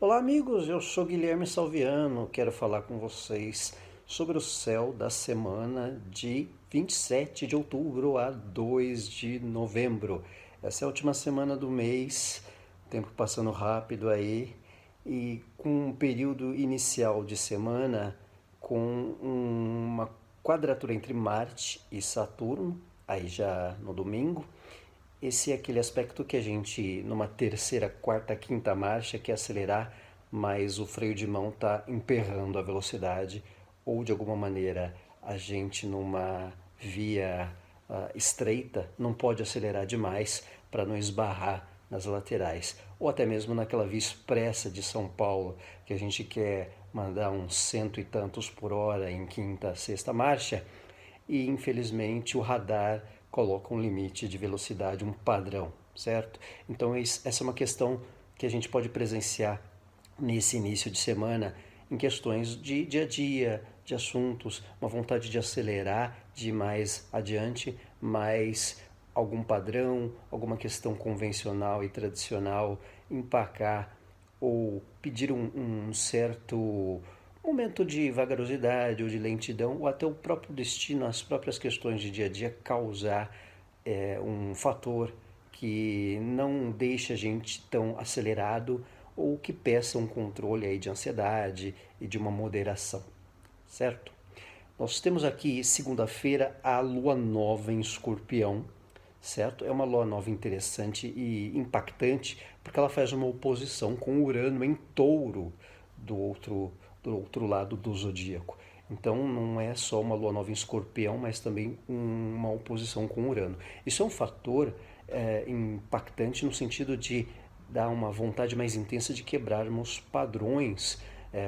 Olá, amigos, eu sou Guilherme Salviano. Quero falar com vocês sobre o céu da semana de 27 de outubro a 2 de novembro. Essa é a última semana do mês, tempo passando rápido aí, e com um período inicial de semana com uma quadratura entre Marte e Saturno, aí já no domingo. Esse é aquele aspecto que a gente, numa terceira, quarta, quinta marcha, quer acelerar, mas o freio de mão está emperrando a velocidade, ou de alguma maneira a gente, numa via estreita, não pode acelerar demais para não esbarrar nas laterais, ou até mesmo naquela via expressa de São Paulo, que a gente quer mandar uns cento e tantos por hora em quinta, sexta marcha, e infelizmente o radar coloca um limite de velocidade, um padrão, certo? Então essa é uma questão que a gente pode presenciar nesse início de semana em questões de dia a dia, de assuntos, uma vontade de acelerar, de ir mais adiante, mas algum padrão, alguma questão convencional e tradicional, empacar ou pedir um certo momento de vagarosidade ou de lentidão, ou até o próprio destino, as próprias questões de dia a dia causar um fator que não deixa a gente tão acelerado ou que peça um controle aí de ansiedade e de uma moderação, certo? Nós temos aqui segunda-feira a lua nova em Escorpião, certo? É uma lua nova interessante e impactante porque ela faz uma oposição com Urano em Touro do outro lado do zodíaco. Então não é só uma lua nova em Escorpião, mas também uma oposição com Urano. Isso é um fator impactante no sentido de dar uma vontade mais intensa de quebrarmos padrões,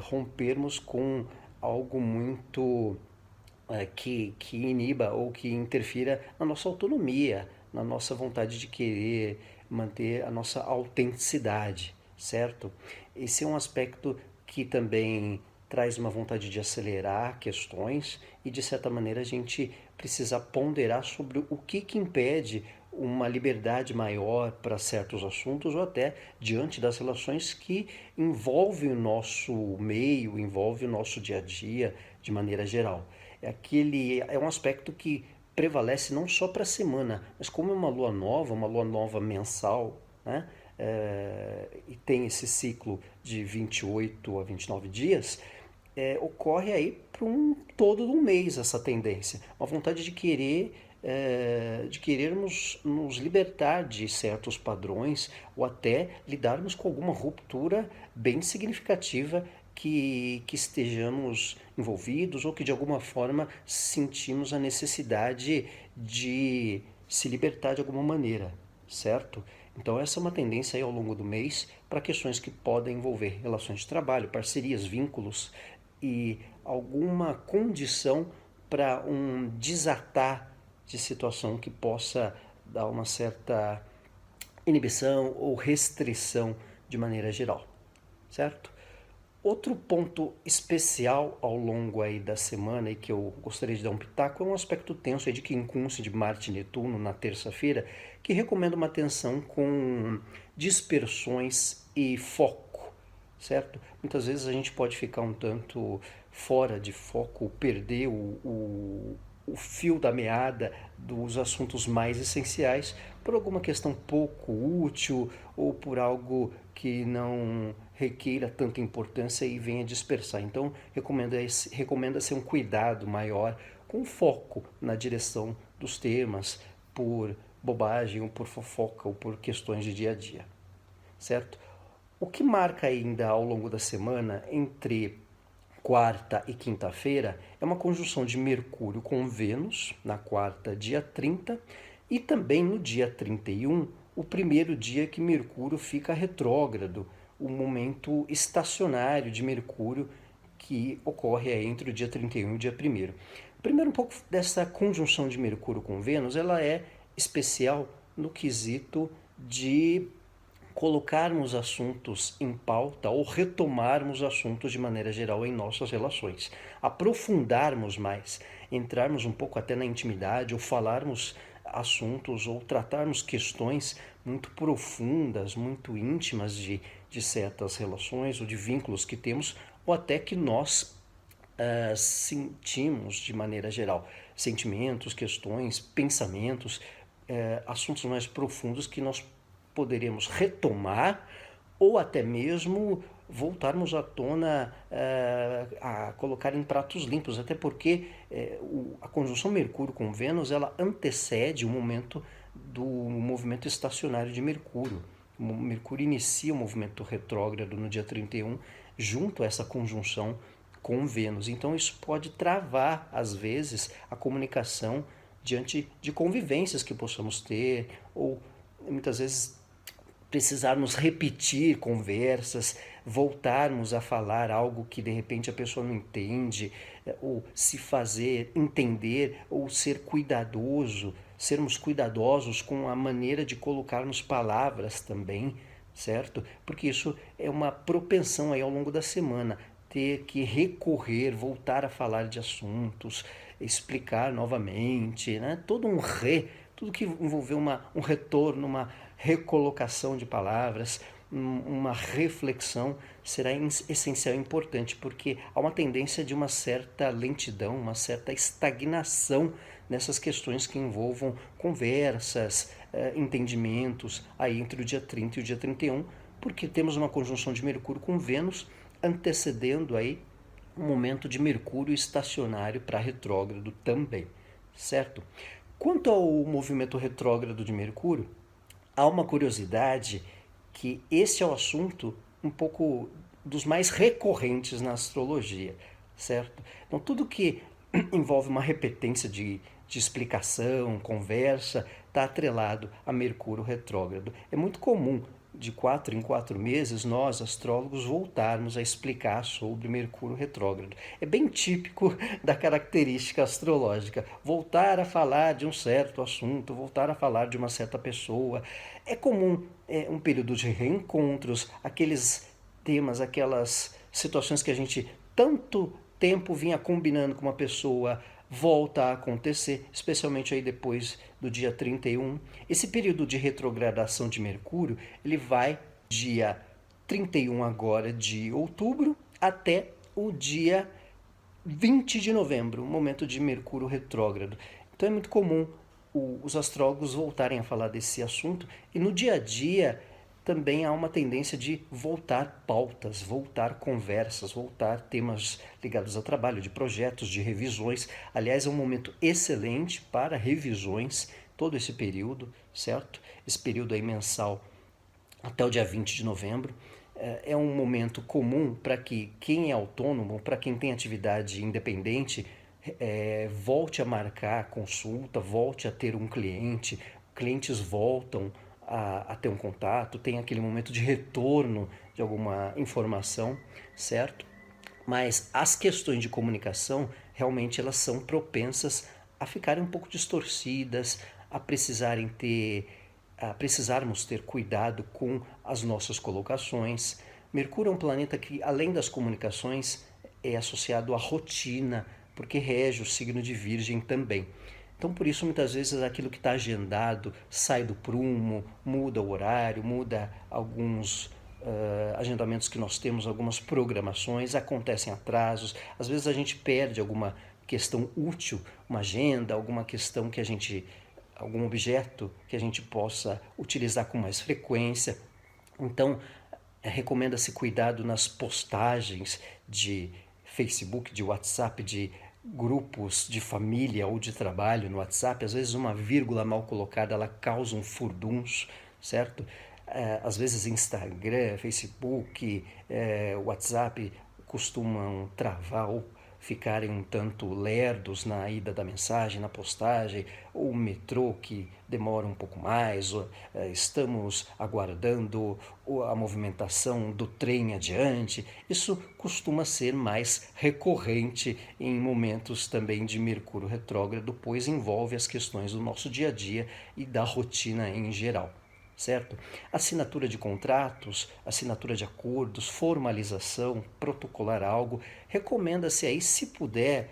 rompermos com algo muito que iniba ou que interfira na nossa autonomia, na nossa vontade de querer manter a nossa autenticidade, certo? Esse é um aspecto que também traz uma vontade de acelerar questões e, de certa maneira, a gente precisa ponderar sobre o que impede uma liberdade maior para certos assuntos ou até diante das relações que envolvem o nosso meio, envolvem o nosso dia a dia de maneira geral. É um aspecto que prevalece não só para a semana, mas como é uma lua nova mensal, né? E tem esse ciclo de 28 a 29 dias, ocorre aí para todo um mês essa tendência, uma vontade de querermos nos libertar de certos padrões ou até lidarmos com alguma ruptura bem significativa que estejamos envolvidos ou que de alguma forma sentimos a necessidade de se libertar de alguma maneira, certo? Então essa é uma tendência aí ao longo do mês para questões que podem envolver relações de trabalho, parcerias, vínculos e alguma condição para um desatar de situação que possa dar uma certa inibição ou restrição de maneira geral, certo? Outro ponto especial ao longo aí da semana e que eu gostaria de dar um pitaco é um aspecto tenso aí de quincúncio de Marte e Netuno na terça-feira, que recomenda uma atenção com dispersões e foco, certo? Muitas vezes a gente pode ficar um tanto fora de foco, perder o fio da meada dos assuntos mais essenciais por alguma questão pouco útil ou por algo que não requeira tanta importância e venha dispersar. Então, recomenda-se um cuidado maior com foco na direção dos temas, por bobagem ou por fofoca ou por questões de dia a dia, certo? O que marca ainda ao longo da semana entre quarta e quinta-feira é uma conjunção de Mercúrio com Vênus, na quarta, dia 30, e também no dia 31, o primeiro dia que Mercúrio fica retrógrado, o momento estacionário de Mercúrio que ocorre entre o dia 31 e o dia 1º. Primeiro, um pouco dessa conjunção de Mercúrio com Vênus, ela é especial no quesito de colocarmos assuntos em pauta ou retomarmos assuntos de maneira geral em nossas relações, aprofundarmos mais, entrarmos um pouco até na intimidade ou falarmos assuntos ou tratarmos questões muito profundas, muito íntimas de de certas relações ou de vínculos que temos, ou até que nós sentimos de maneira geral. Sentimentos, questões, pensamentos, assuntos mais profundos que nós poderíamos retomar ou até mesmo voltarmos à tona, a colocar em pratos limpos, até porque a conjunção Mercúrio com Vênus, ela antecede o momento do movimento estacionário de Mercúrio. O Mercúrio inicia o movimento retrógrado no dia 31, junto a essa conjunção com Vênus. Então isso pode travar, às vezes, a comunicação diante de convivências que possamos ter, ou muitas vezes precisarmos repetir conversas, voltarmos a falar algo que de repente a pessoa não entende, ou se fazer entender, ou ser cuidadoso, sermos cuidadosos com a maneira de colocarmos palavras também, certo? Porque isso é uma propensão aí ao longo da semana, ter que recorrer, voltar a falar de assuntos, explicar novamente, né? Tudo que envolveu um retorno, uma recolocação de palavras, uma reflexão será essencial e importante, porque há uma tendência de uma certa lentidão, uma certa estagnação nessas questões que envolvam conversas, entendimentos aí entre o dia 30 e o dia 31, porque temos uma conjunção de Mercúrio com Vênus antecedendo aí um momento de Mercúrio estacionário para retrógrado também, certo? Quanto ao movimento retrógrado de Mercúrio, há uma curiosidade que esse é o assunto um pouco dos mais recorrentes na astrologia, certo? Então tudo que envolve uma repetência de explicação, conversa, está atrelado a Mercúrio retrógrado. É muito comum, de 4 em 4 meses, nós, astrólogos, voltarmos a explicar sobre Mercúrio retrógrado. É bem típico da característica astrológica, voltar a falar de um certo assunto, voltar a falar de uma certa pessoa. É comum um período de reencontros, aqueles temas, aquelas situações que a gente tanto tempo vinha combinando com uma pessoa, volta a acontecer, especialmente aí depois do dia 31. Esse período de retrogradação de Mercúrio, ele vai dia 31 agora de outubro até o dia 20 de novembro, o momento de Mercúrio retrógrado. Então é muito comum os astrólogos voltarem a falar desse assunto, e no dia a dia também há uma tendência de voltar pautas, voltar conversas, voltar temas ligados ao trabalho, de projetos, de revisões. Aliás, é um momento excelente para revisões, todo esse período, certo? Esse período aí mensal até o dia 20 de novembro. É um momento comum para que quem é autônomo, para quem tem atividade independente, volte a marcar consulta, volte a ter um cliente, clientes voltam a ter um contato, tem aquele momento de retorno de alguma informação, certo? Mas as questões de comunicação, realmente elas são propensas a ficarem um pouco distorcidas, a precisarmos ter cuidado com as nossas colocações. Mercúrio é um planeta que, além das comunicações, é associado à rotina, porque rege o signo de Virgem também. Então, por isso, muitas vezes, aquilo que está agendado sai do prumo, muda o horário, muda alguns agendamentos que nós temos, algumas programações, acontecem atrasos. Às vezes a gente perde alguma questão útil, uma agenda, alguma questão que algum objeto que a gente possa utilizar com mais frequência. Então, recomenda-se cuidado nas postagens de Facebook, de WhatsApp, de grupos de família ou de trabalho no WhatsApp. Às vezes uma vírgula mal colocada ela causa um furdunço, certo? Às vezes Instagram, Facebook, WhatsApp costumam travar ou ficarem um tanto lerdos na ida da mensagem, na postagem, ou o metrô que demora um pouco mais, estamos aguardando a movimentação do trem adiante. Isso costuma ser mais recorrente em momentos também de Mercúrio retrógrado, pois envolve as questões do nosso dia a dia e da rotina em geral. Certo? Assinatura de contratos, assinatura de acordos, formalização, protocolar algo, recomenda-se aí, se puder,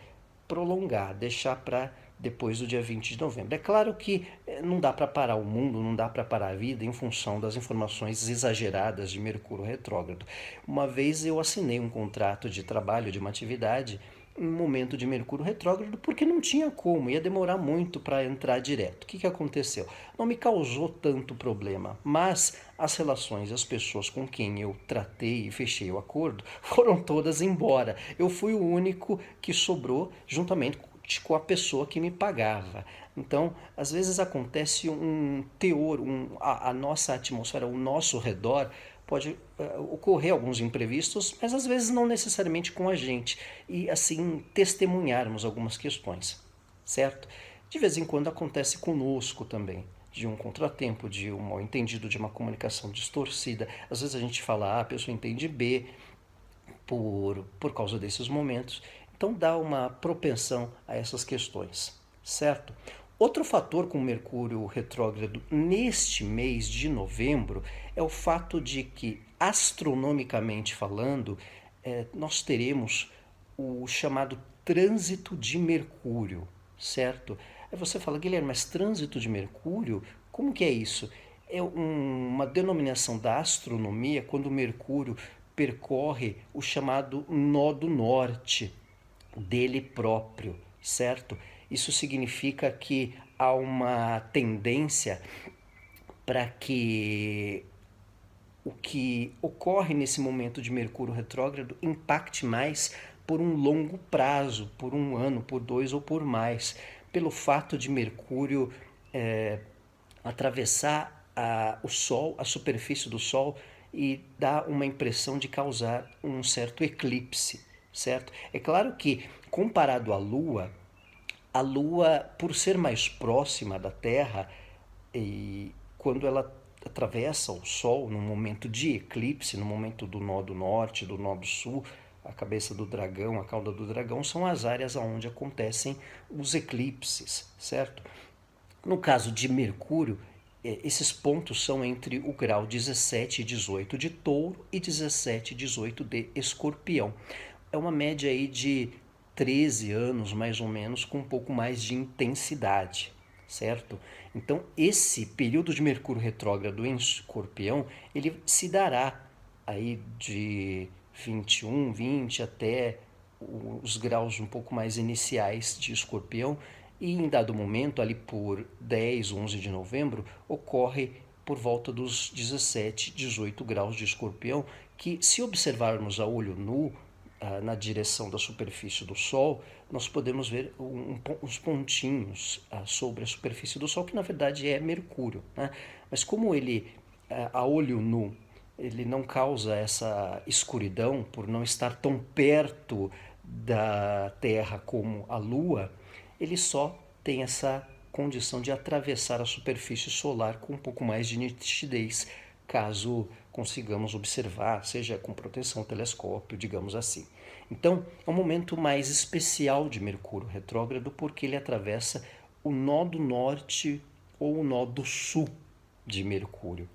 prolongar, deixar para depois do dia 20 de novembro. É claro que não dá para parar o mundo, não dá para parar a vida em função das informações exageradas de Mercúrio retrógrado. Uma vez eu assinei um contrato de trabalho de uma atividade em um momento de Mercúrio retrógrado porque não tinha como, ia demorar muito para entrar direto. O que aconteceu? Não me causou tanto problema, mas as relações, as pessoas com quem eu tratei e fechei o acordo foram todas embora. Eu fui o único que sobrou juntamente com a pessoa que me pagava. Então, às vezes acontece um teor, a nossa atmosfera, o nosso redor pode ocorrer alguns imprevistos, mas às vezes não necessariamente com a gente, e assim testemunharmos algumas questões, certo? De vez em quando acontece conosco também, de um contratempo, de um mal entendido, de uma comunicação distorcida. Às vezes a gente fala A, a pessoa entende B por causa desses momentos. Então dá uma propensão a essas questões, certo? Outro fator com Mercúrio retrógrado neste mês de novembro é o fato de que, astronomicamente falando, nós teremos o chamado trânsito de Mercúrio, certo? Aí você fala, Guilherme, mas trânsito de Mercúrio, como que é isso? É uma denominação da astronomia quando Mercúrio percorre o chamado nó do norte dele próprio, certo? Isso significa que há uma tendência para que o que ocorre nesse momento de Mercúrio retrógrado impacte mais por um longo prazo, por um ano, por dois ou por mais, pelo fato de Mercúrio atravessar o Sol, a superfície do Sol, e dar uma impressão de causar um certo eclipse, certo? É claro que, comparado à a Lua, por ser mais próxima da Terra, e quando ela atravessa o Sol no momento de eclipse, no momento do nó do norte, do nó do sul, a cabeça do dragão, a cauda do dragão, são as áreas onde acontecem os eclipses, certo? No caso de Mercúrio, esses pontos são entre o grau 17 e 18 de Touro e 17 e 18 de Escorpião. É uma média aí de 13 anos, mais ou menos, com um pouco mais de intensidade, certo? Então, esse período de Mercúrio retrógrado em Escorpião, ele se dará aí de 21, 20 até os graus um pouco mais iniciais de Escorpião, e em dado momento, ali por 10, 11 de novembro, ocorre por volta dos 17, 18 graus de Escorpião, que, se observarmos a olho nu, na direção da superfície do Sol, nós podemos ver uns pontinhos sobre a superfície do Sol, que na verdade é Mercúrio, né? Mas como ele, a olho nu, ele não causa essa escuridão por não estar tão perto da Terra como a Lua, ele só tem essa condição de atravessar a superfície solar com um pouco mais de nitidez, caso consigamos observar, seja com proteção telescópio, digamos assim. Então, é um momento mais especial de Mercúrio retrógrado porque ele atravessa o nó do norte ou o nó do sul de Mercúrio,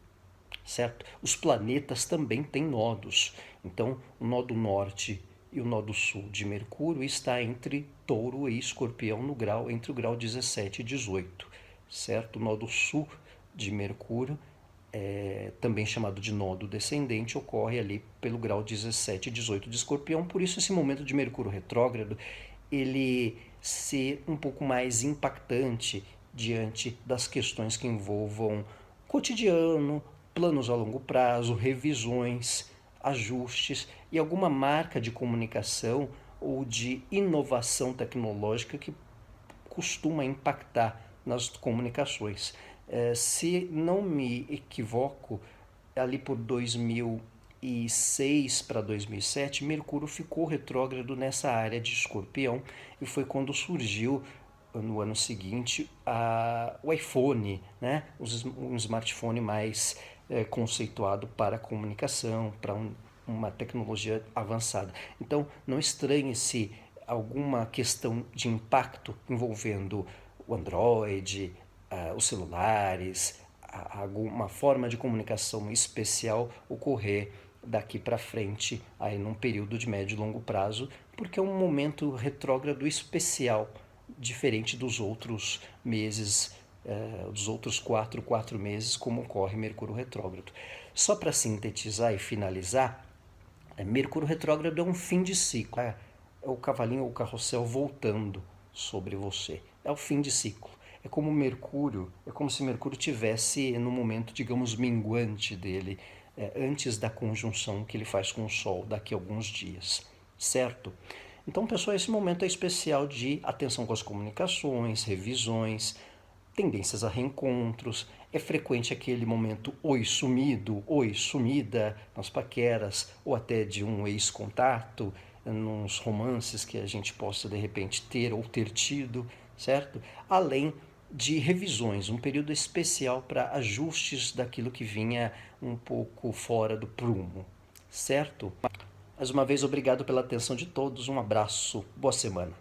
certo? Os planetas também têm nodos. Então, o nó do norte e o nó do sul de Mercúrio está entre Touro e Escorpião no grau entre o grau 17 e 18, certo? O nó do sul de Mercúrio, também chamado de nodo descendente, ocorre ali pelo grau 17 e 18 de Escorpião. Por isso esse momento de Mercúrio retrógrado ele ser um pouco mais impactante diante das questões que envolvam cotidiano, planos a longo prazo, revisões, ajustes e alguma marca de comunicação ou de inovação tecnológica que costuma impactar nas comunicações. Se não me equivoco, ali por 2006 para 2007, Mercúrio ficou retrógrado nessa área de Escorpião e foi quando surgiu no ano seguinte o iPhone, né? Um smartphone mais conceituado para comunicação, para uma tecnologia avançada. Então, não estranhe se alguma questão de impacto envolvendo o Android, os celulares, alguma forma de comunicação especial ocorrer daqui para frente, aí num período de médio e longo prazo, porque é um momento retrógrado especial diferente dos outros meses, dos outros quatro meses, como ocorre Mercúrio retrógrado. Só para sintetizar e finalizar, Mercúrio retrógrado é um fim de ciclo, é o cavalinho ou o carrossel voltando sobre você, é o fim de ciclo. É como Mercúrio, é como se Mercúrio tivesse no momento, digamos, minguante dele, antes da conjunção que ele faz com o Sol daqui a alguns dias, certo? Então, pessoal, esse momento é especial de atenção com as comunicações, revisões, tendências a reencontros. É frequente aquele momento oi sumido, oi sumida nas paqueras, ou até de um ex-contato, nos romances que a gente possa de repente ter ou ter tido, certo? Além de revisões, um período especial para ajustes daquilo que vinha um pouco fora do prumo, certo? Mais uma vez, obrigado pela atenção de todos, um abraço, boa semana.